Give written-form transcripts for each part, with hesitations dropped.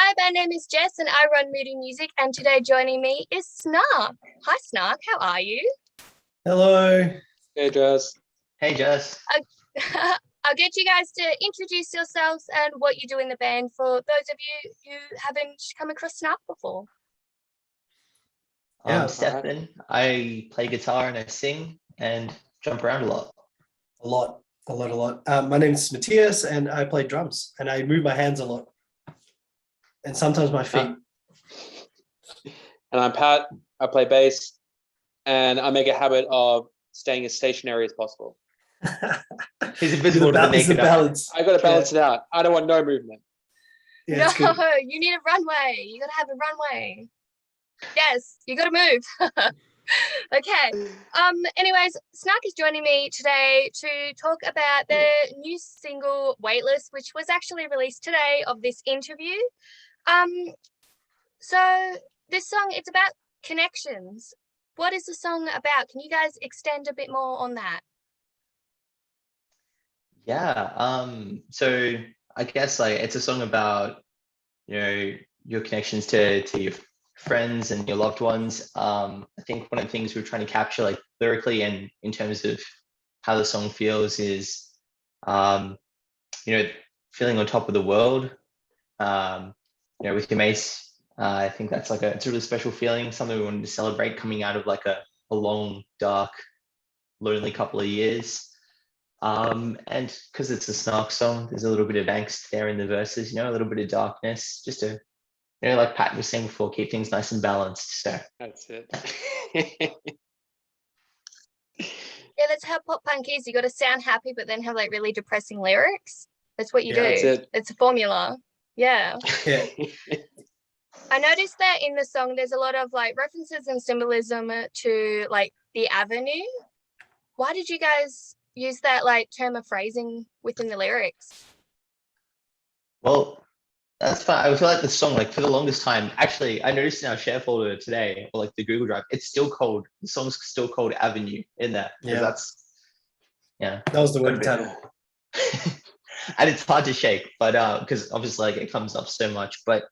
Hi, my name is Jess and I run Moody Music, and today joining me is Snark. Hi Snark, how are you? Hello. Hey, Jess. Hey, Jess. I'll get you guys to introduce yourselves and what you do in the band for those of you who haven't come across Snark before. Yeah, I'm Stefan. I play guitar and I sing and jump around a lot. a lot. My name's Matthias and I play drums and I move my hands a lot. And sometimes my feet. And I'm Pat. I play bass, and I make a habit of staying as stationary as possible. He's invisible to the naked eye. balance. I got to balance it out. I don't want no movement. Yeah, it's No, good. you need a runway. You gotta have a runway. Yes, you gotta move. Okay. Anyways, Snark is joining me today to talk about the new single Weightless, which was actually released today of this interview. So this song, it's about connections. What is the song about? Can you guys extend a bit more on that? Yeah. So I guess like it's a song about, your connections to your friends and your loved ones. I think one of the things we're trying to capture like lyrically and in terms of how the song feels is feeling on top of the world. With your mates. I think that's it's a really special feeling, something we wanted to celebrate coming out of like a long, dark, lonely couple of years. And because it's a Snark song, there's a little bit of angst there in the verses, a little bit of darkness, just to, like Pat was saying before, keep things nice and balanced. So That's it. Yeah, that's how pop punk is. You got to sound happy, but then have like really depressing lyrics. That's what you do. That's it. It's a formula. Yeah. Yeah. I noticed that in the song, there's a lot of like references and symbolism to like the avenue. Why did you guys use that like term of phrasing within the lyrics? well, that's fine. I feel like the song, like for the longest time, actually, I noticed in our share folder today, or like the Google Drive, the song's still called Avenue in there. Yeah. That's, yeah. That was the word title. And it's hard to shake, but because obviously like it comes up so much. But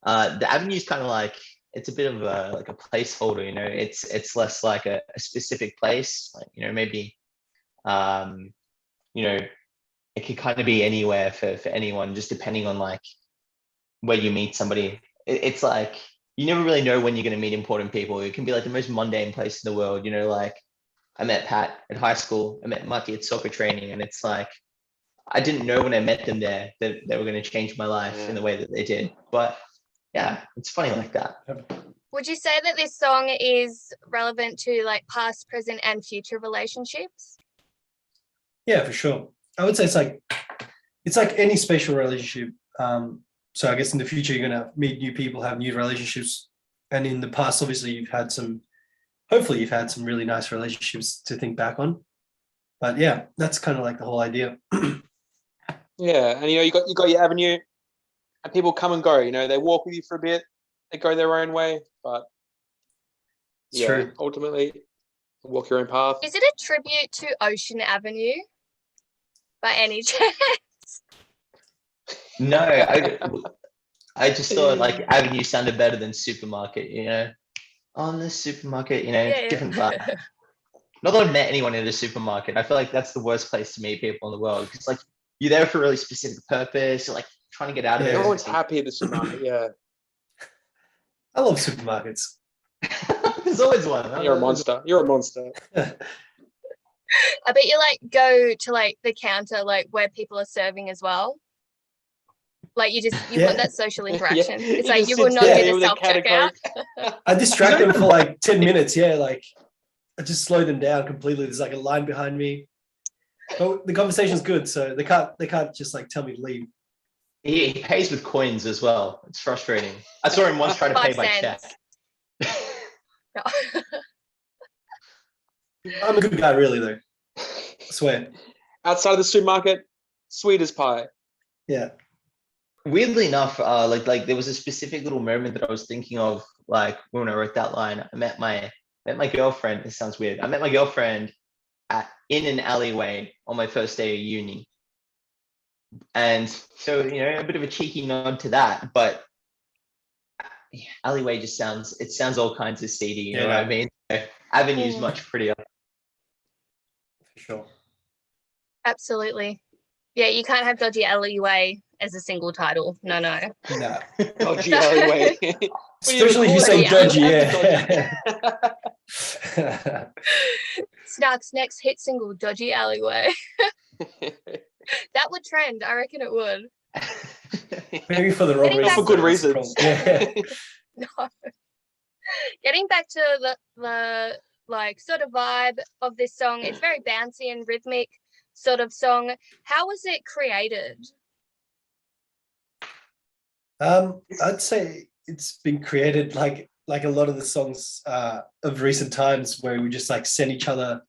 the Avenue is kind of like it's a bit of a placeholder, It's less like a specific place, like maybe it could kind of be anywhere for anyone, just depending on like where you meet somebody. It's like you never really know when you're going to meet important people. It can be like the most mundane place in the world, like I met Pat at high school, I met Mati at soccer training, and it's like I didn't know when I met them there that they were going to change my life in the way that they did. But yeah, it's funny like that. Would you say that this song is relevant to like past, present, and future relationships? Yeah, for sure. I would say it's like any special relationship. So I guess in the future you're gonna meet new people, have new relationships. And in the past, obviously hopefully you've had some really nice relationships to think back on. But yeah, that's kind of like the whole idea. Yeah, and you got your avenue, and people come and go. They walk with you for a bit, they go their own way, but It's true. ultimately, walk your own path. Is it a tribute to Ocean Avenue by any chance? No, I just thought like Avenue sounded better than supermarket, On the supermarket, Yeah. different vibe. Not that I've met anyone in a supermarket. I feel like that's the worst place to meet people in the world, because like you're there for a really specific purpose. You're like trying to get out of it. Everyone's happy at the supermarket. Yeah, I love supermarkets. There's always one. you're a monster. You're a monster. I bet you like go to like the counter like where people are serving as well. Like you want that social interaction. Yeah. It's You like just you sit will not there do the with a self can of checkout. Coke. I distract them for like 10 minutes. Yeah, like I just slow them down completely. There's like a line behind me. But the conversation's good, so they can't just like tell me to leave. He pays with coins as well. It's frustrating. I saw him once try to pay 5 by check. cents. I'm a good guy, really, though. I swear. Outside of the supermarket, sweet as pie. Yeah. Weirdly enough, like there was a specific little moment that I was thinking of, like when I wrote that line. I met my girlfriend. This sounds weird. I met my girlfriend in an alleyway on my first day of uni, and so a bit of a cheeky nod to that. But Alleyway just sounds all kinds of seedy, you know Yeah. what I mean? Avenue's much prettier. For sure. Absolutely. Yeah, you can't have Dodgy Alleyway as a single title. No. Nah. Dodgy Alleyway. Especially if you say Dodgy dodgy, yeah. Snark's next hit single, Dodgy Alleyway. That would trend. I reckon it would. Maybe for the robbery. back for good reasons. Yeah. No. Getting back to the like sort of vibe of this song, it's very bouncy and rhythmic sort of song. How was it created? I'd say it's been created like a lot of the songs of recent times where we just like send each other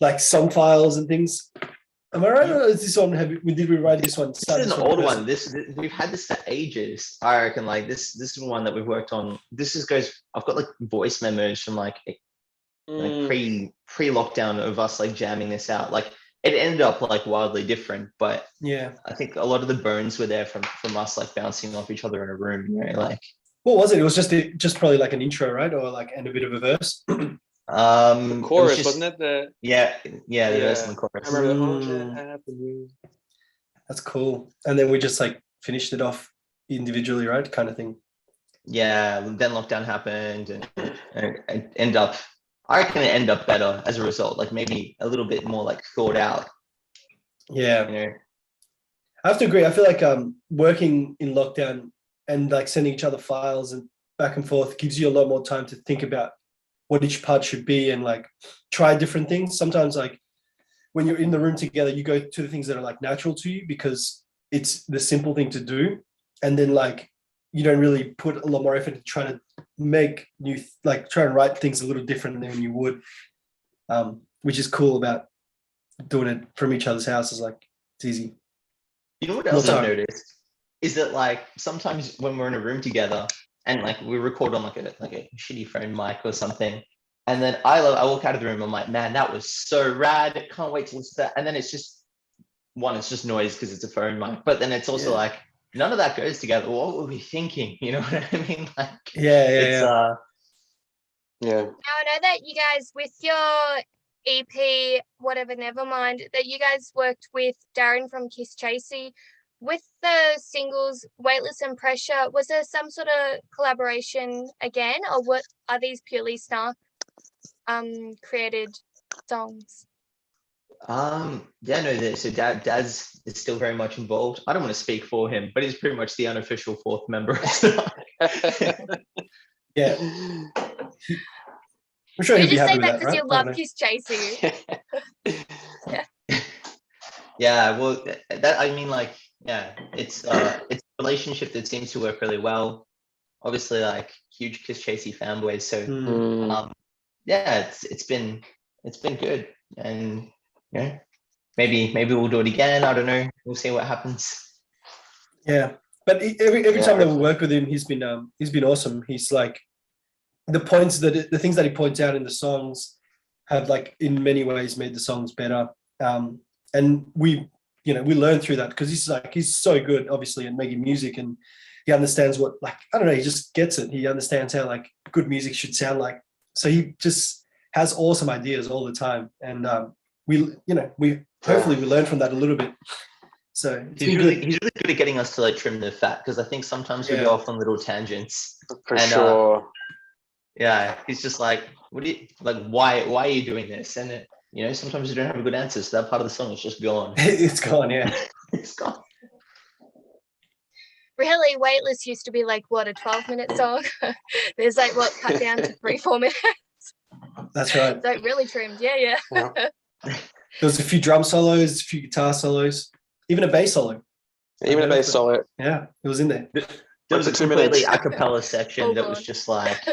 like song files and things. Am I right? Or is this one? Did we write this one? This is an old one. This we've had this for ages. I reckon. Like this is one that we've worked on. I've got like voice memos from like pre lockdown of us like jamming this out. Like it ended up like wildly different, but yeah, I think a lot of the bones were there from us like bouncing off each other in a room. You know, like what was it? It was just probably like an intro, right? Or like and a bit of a verse. The chorus, wasn't it? The verse and the chorus. I remember That's cool. And then we just like finished it off individually, right? Kind of thing. Yeah. Then lockdown happened, and it ended up. I reckon it ended up better as a result. Like maybe a little bit more like thought out. Yeah. You know? I have to agree. I feel like working in lockdown and like sending each other files and back and forth gives you a lot more time to think about what each part should be and like try different things. Sometimes like when you're in the room together, you go to the things that are like natural to you because it's the simple thing to do. And then like, you don't really put a lot more effort to try to make try and write things a little different than you would, which is cool about doing it from each other's houses. Like it's easy. You know what else I've noticed is that like sometimes when we're in a room together and like we record on like a shitty phone mic or something, and then I walk out of the room, I'm like, man, that was so rad. I can't wait to listen to that. And then it's just noise because it's a phone mic, but then it's also like none of that goes together. What were we thinking? You know what I mean? Like Now I know that you guys with your EP, whatever, never mind, that you guys worked with Darren from Kiss Chasey. With the singles Weightless and Pressure, was there some sort of collaboration again, or what are these purely Snark created songs? So Daz is still very much involved. I don't want to speak for him, but he's pretty much the unofficial fourth member. Yeah. I'm sure he'll be happy with that, because right? you love Kiss Chasey. Yeah, well, that I mean, like, yeah, it's a relationship that seems to work really well. Obviously, like huge Kiss Chasey fanboys, so it's been good, and maybe we'll do it again. I don't know. We'll see what happens. Yeah, but every time that we work with him, he's been awesome. He's like the things that he points out in the songs have like in many ways made the songs better. And we learn through that because he's so good, obviously, at making music, and he understands what, like, I don't know, he just gets it. He understands how like good music should sound like. So he just has awesome ideas all the time, and we hopefully we learn from that a little bit. So he's really good at getting us to like trim the fat, because I think sometimes we go off on little tangents. For sure. He's just like, why are you doing this? And sometimes you don't have a good answer, so that part of the song is just gone. It's gone, yeah. It's gone. Really, Weightless used to be like what, a 12-minute song? There's like cut down to 3-4 minutes. That's right. So really trimmed, yeah. There was a few drum solos, a few guitar solos, even a bass solo. Even a bass solo. Yeah, it was in there. There was a completely a cappella section that was just like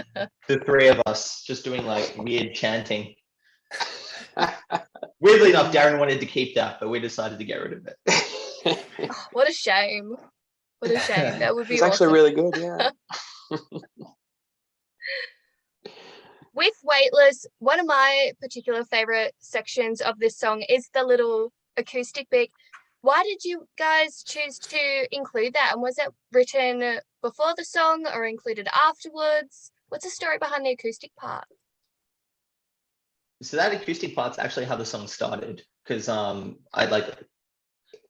the three of us just doing like weird chanting. Weirdly enough, Darren wanted to keep that, but we decided to get rid of it. Oh, what a shame. What a shame. That would be It's awesome. actually really good, yeah. With Weightless, one of my particular favorite sections of this song is the little acoustic bit. Why did you guys choose to include that? And was it written before the song or included afterwards? What's the story behind the acoustic part? So that acoustic part's actually how the song started, because I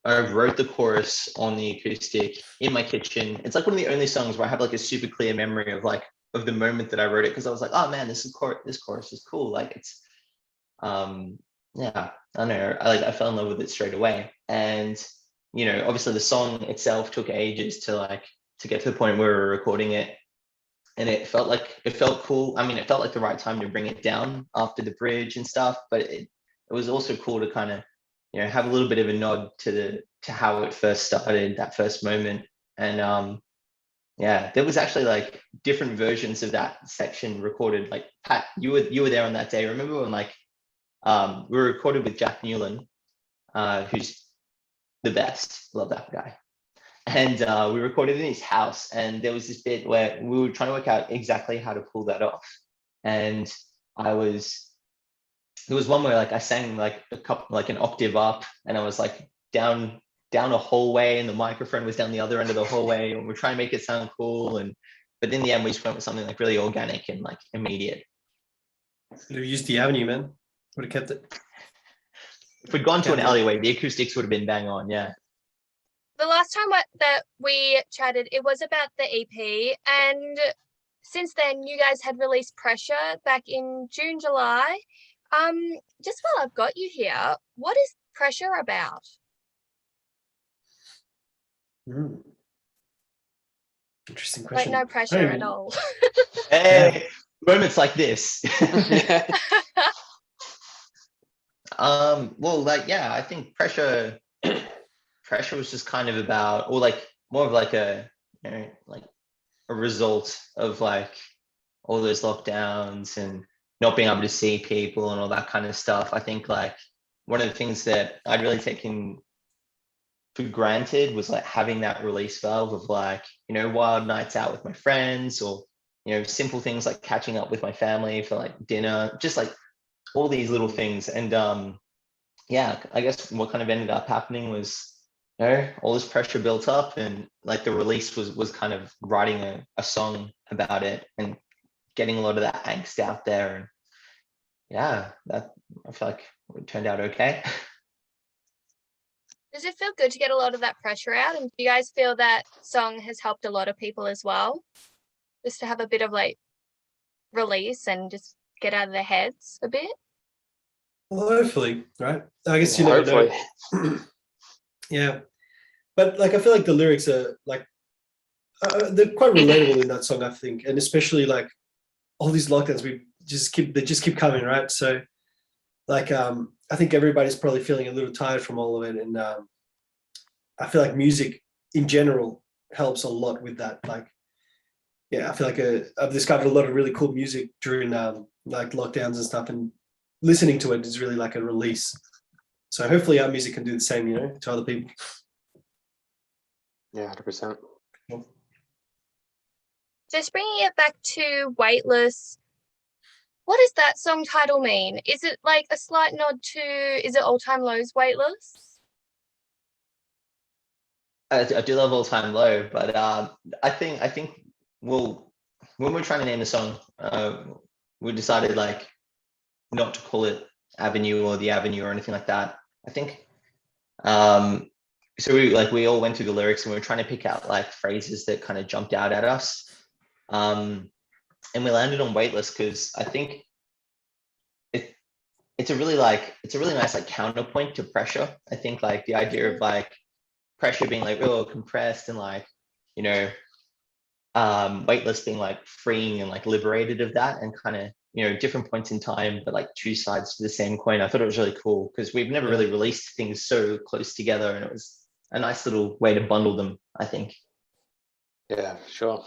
wrote the chorus on the acoustic in my kitchen. It's like one of the only songs where I have like a super clear memory of like of the moment that I wrote it, because I was like, oh man, this chorus is cool. Like it's yeah, I don't know. I fell in love with it straight away. And you know, obviously the song itself took ages to get to the point where we were recording it. And it felt cool. I mean, it felt like the right time to bring it down after the bridge and stuff, but it was also cool to kind of, you know, have a little bit of a nod to how it first started, that first moment. And yeah, there was actually like different versions of that section recorded. Like Pat, you were there on that day. Remember when like we were recorded with Jack Newland, who's the best. Love that guy. And we recorded in his house, and there was this bit where we were trying to work out exactly how to pull that off. And there was one where like I sang like an octave up, and I was like down a hallway, and the microphone was down the other end of the hallway, and we're trying to make it sound cool. But in the end, we just went with something like really organic and like immediate. We used the avenue, man. Would have kept it. If we'd gone to an alleyway, the acoustics would have been bang on, yeah. The last time that we chatted, it was about the EP, and since then you guys had released Pressure back in June, July. Just while I've got you here, what is Pressure about? Interesting question. Like no pressure at all. Hey, moments like this. Well, like, yeah, I think pressure was just kind of about, or like more of like a, you know, like a result of like all those lockdowns and not being able to see people and all that kind of stuff. I think like one of the things that I'd really taken for granted was like having that release valve of like, you know, wild nights out with my friends, or, you know, simple things like catching up with my family for like dinner, just like all these little things. And yeah, I guess what kind of ended up happening was, you know, all this pressure built up, and like the release was kind of writing a song about it and getting a lot of that angst out there. And yeah, that I feel like it turned out okay. Does it feel good to get a lot of that pressure out? And do you guys feel that song has helped a lot of people as well? Just to have a bit of like release and just get out of their heads a bit? Well, hopefully, right? I guess you never know. Yeah. But like I feel like the lyrics are like they're quite relatable in that song, I think. And especially like all these lockdowns they just keep coming, right? So like I think everybody's probably feeling a little tired from all of it. And I feel like music in general helps a lot with that. Like, yeah, I feel like I've discovered a lot of really cool music during like lockdowns and stuff, and listening to it is really like a release. So hopefully our music can do the same, you know, to other people. Yeah, 100%. Just bringing it back to Weightless, what does that song title mean? Is it like a slight nod to, is it All Time Low's Weightless? I do love All Time Low, but I think well, when we're trying to name the song, we decided like not to call it Avenue or The Avenue or anything like that. I think so we all went through the lyrics and we were trying to pick out like phrases that kind of jumped out at us. And we landed on Weightless because I think it's a really nice like counterpoint to Pressure. I think like the idea of like Pressure being like real compressed and like, you know, Weightless being like freeing and like liberated of that, and kind of, you know, different points in time, but like two sides to the same coin. I thought it was really cool because we've never really released things so close together, and it was a nice little way to bundle them, I think. Yeah, sure.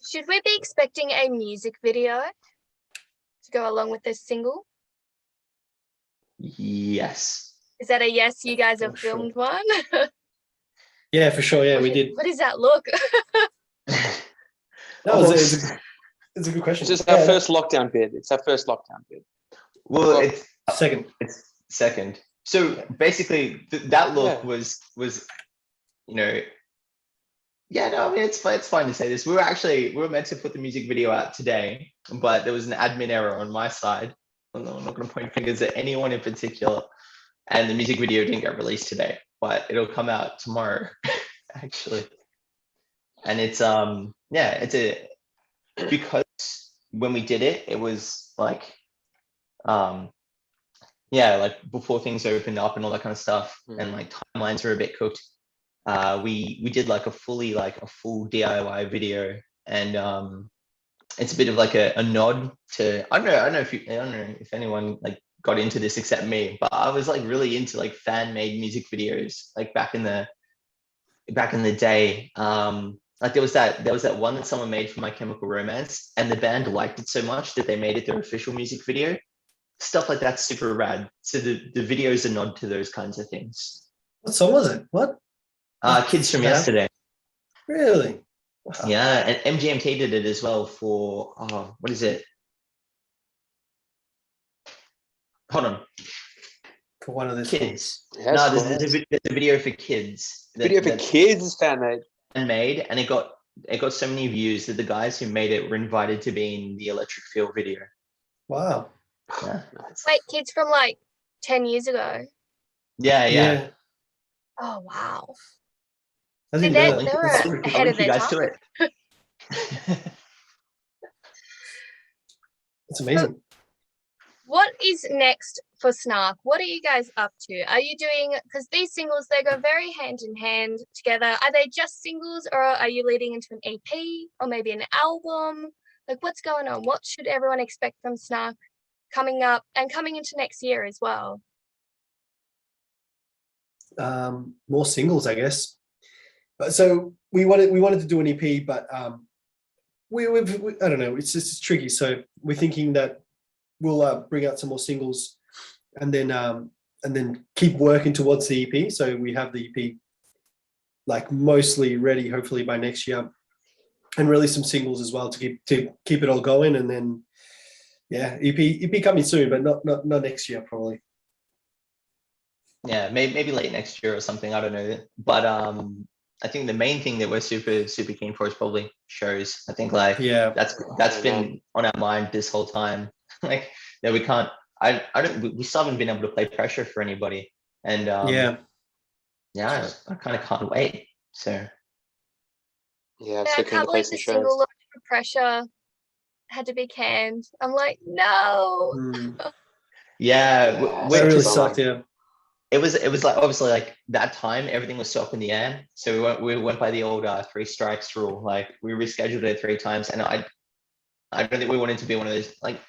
Should we be expecting a music video to go along with this single? Yes. Is that a yes? You guys have filmed one? Yeah, for sure. Yeah, we did. What does that look? It's a good question. It's just our first lockdown bid. It's our first lockdown bid. Well, it's second. It's second. So basically, that look was, you know, Yeah, no, I mean it's fine to say this. We were meant to put the music video out today, but there was an admin error on my side. I'm not going to point fingers at anyone in particular, and the music video didn't get released today, but it'll come out tomorrow, actually. And it's because when we did it, it was like like before things opened up and all that kind of stuff, and like timelines were a bit cooked. We did like a full DIY video, and it's a bit of like a nod to I don't know if anyone like got into this except me, but I was like really into like fan made music videos like back in the day. Like there was that one that someone made for My Chemical Romance, and the band liked it so much that they made it their official music video. Stuff like that's super rad. So the video is a nod to those kinds of things. What song was it? What? Kids from Yesterday. Really? Wow. Yeah, and MGMT did it as well for what is it? Hold on. For one of the Kids. Yeah, No, cool. there's a video for kids. Video for kids is fan made. And it got so many views that the guys who made it were invited to be in the Electric Feel video. Wow. Yeah. Wait, kids from like 10 years ago. Yeah. Oh wow. I See, didn't know they that. were That's pretty ahead I'll of link you their guys to time. it. That's amazing. What is next for Snark? What are you guys up to? Are you doing, because these singles, they go very hand in hand together. Are they just singles, or are you leading into an EP or maybe an album? Like, what's going on? What should everyone expect from Snark coming up and coming into next year as well? More singles, I guess. So we wanted to do an EP, but we I don't know. It's just tricky. So we're thinking that we'll bring out some more singles, and then keep working towards the EP. So we have the EP like mostly ready, hopefully by next year, and release some singles as well to keep it all going. And then EP coming soon, but not next year probably. Yeah, maybe late next year or something. I don't know. But I think the main thing that we're super keen for is probably shows. I think like that's been on our mind this whole time. Like that we can't. We still haven't been able to play Pressure for anybody, and I kind of can't wait. So I'm I so keen can't to play believe some the shows. single launch for Pressure had to be canned. I'm like, no. yeah, That really sucked. Yeah. It was like obviously like that time everything was so up in the air, so we went by the old 3 strikes rule. Like we rescheduled it 3 times, and I don't think we wanted to be one of those, like,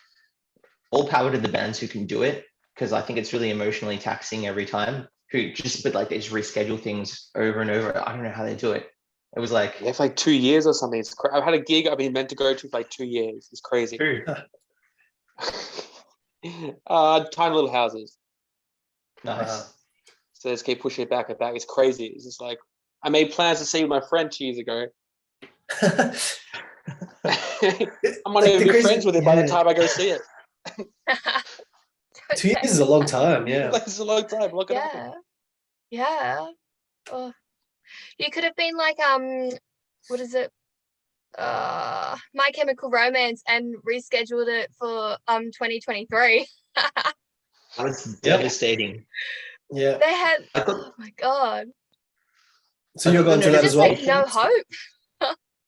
all power to the bands who can do it, because I think it's really emotionally taxing every time, they just reschedule things over and over. I don't know how they do it. It was like for like 2 years or something. It's I've had a gig I've been meant to go to for like 2 years. It's crazy. Tiny little houses. Nice. So they just keep pushing it back and back. It's crazy. It's just like I made plans to see with my friend 2 years ago. I'm not even be friends with it by the time I go see it. 2 years is a long time. Yeah. It's a long time. Look at it. Yeah. Oh. You could have been like what is it? My Chemical Romance and rescheduled it for 2023. That was devastating. Yeah. They had oh my god. So you're going through that as well? Like no hope.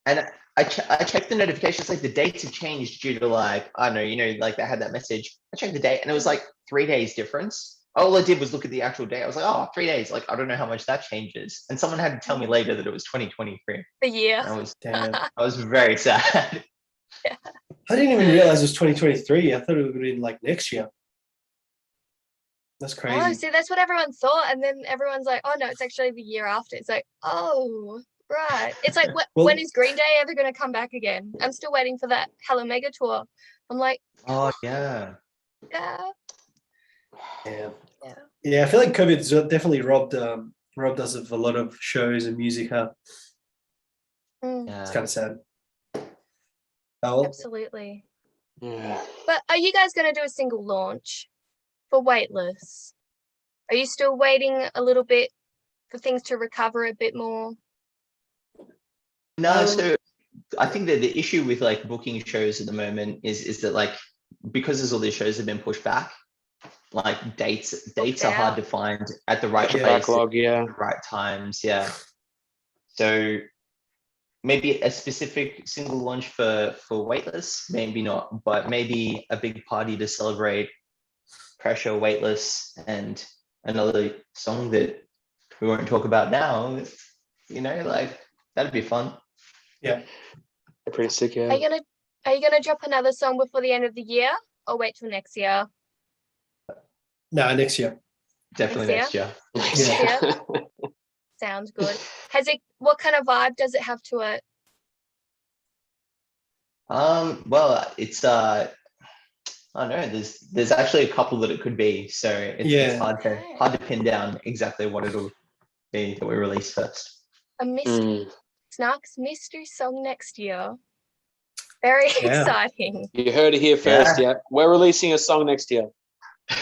And I checked the notifications, like the dates have changed due to like, I don't know, like they had that message. I checked the date and it was like 3 days difference. All I did was look at the actual date. I was like, 3 days. Like, I don't know how much that changes. And someone had to tell me later that it was 2023. The year. I was very sad. Yeah. I didn't even realize it was 2023. I thought it would have been like next year. That's crazy. Oh, see, that's what everyone thought. And then everyone's like, oh no, it's actually the year after. It's like, oh, right. It's like, when is Green Day ever going to come back again? I'm still waiting for that Hello Mega tour. I'm like, oh yeah. Yeah, I feel like COVID's definitely robbed us of a lot of shows and music. Huh? It's kind of sad. Oh, absolutely. Yeah. But are you guys going to do a single launch for Weightless? Are you still waiting a little bit for things to recover a bit more? No, so I think that the issue with like booking shows at the moment is that like because there's all these shows have been pushed back, like dates are hard to find at the right The place, backlog, yeah. at the right times. Yeah. So maybe a specific single launch for Weightless, maybe not, but maybe a big party to celebrate Pressure, Weightless, and another song that we won't talk about now. You know, like that'd be fun. Yeah. They're pretty sick, yeah. Are you gonna drop another song before the end of the year, or wait till next year? No, next year. Definitely Next next year. Yeah. Sounds good. What kind of vibe does it have to it? Well, it's I don't know. There's actually a couple that it could be, so it's hard to pin down exactly what it'll be that we release first. A mystery, Snark's mystery song next year. Very exciting. You heard it here first, yeah. We're releasing a song next year.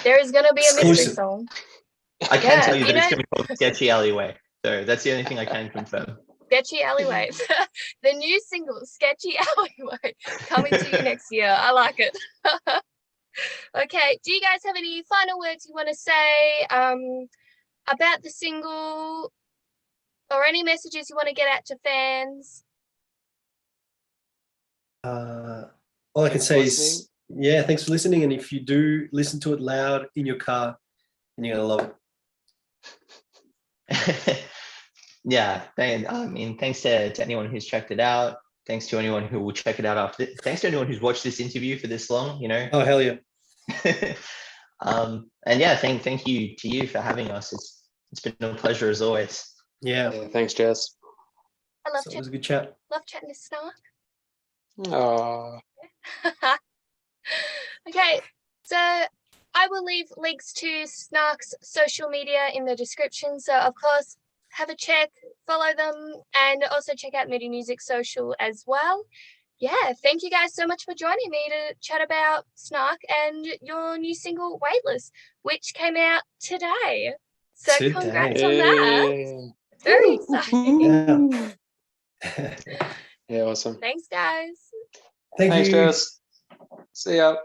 There is gonna be a mystery Exclusive. song. I can tell you you that it's going to be called Dodgy Alleyway. So that's the only thing I can confirm. Sketchy Alleyway. The new single, Sketchy Alleyway, coming to you next year. I like it. Okay, do you guys have any final words you want to say about the single, or any messages you want to get out to fans? All I can say is, thanks for listening. And if you do listen to it loud in your car, then you're going to love it. Yeah, I mean, thanks to anyone who's checked it out. Thanks to anyone who will check it out after. Thanks to anyone who's watched this interview for this long. You know. Oh hell yeah. And yeah, thank you to you for having us. It's been a pleasure as always. Yeah. Thanks, Jess. I love It was a good chat. Love chatting to Snark. Oh. Okay, so I will leave links to Snark's social media in the description. So of course, have a check, follow them, and also check out Moody Music social as well. Yeah, thank you guys so much for joining me to chat about Snark and your new single, Weightless, which came out today. So congrats on that. Very exciting. Yeah, awesome. Thanks, guys. Thanks, Jess. See ya.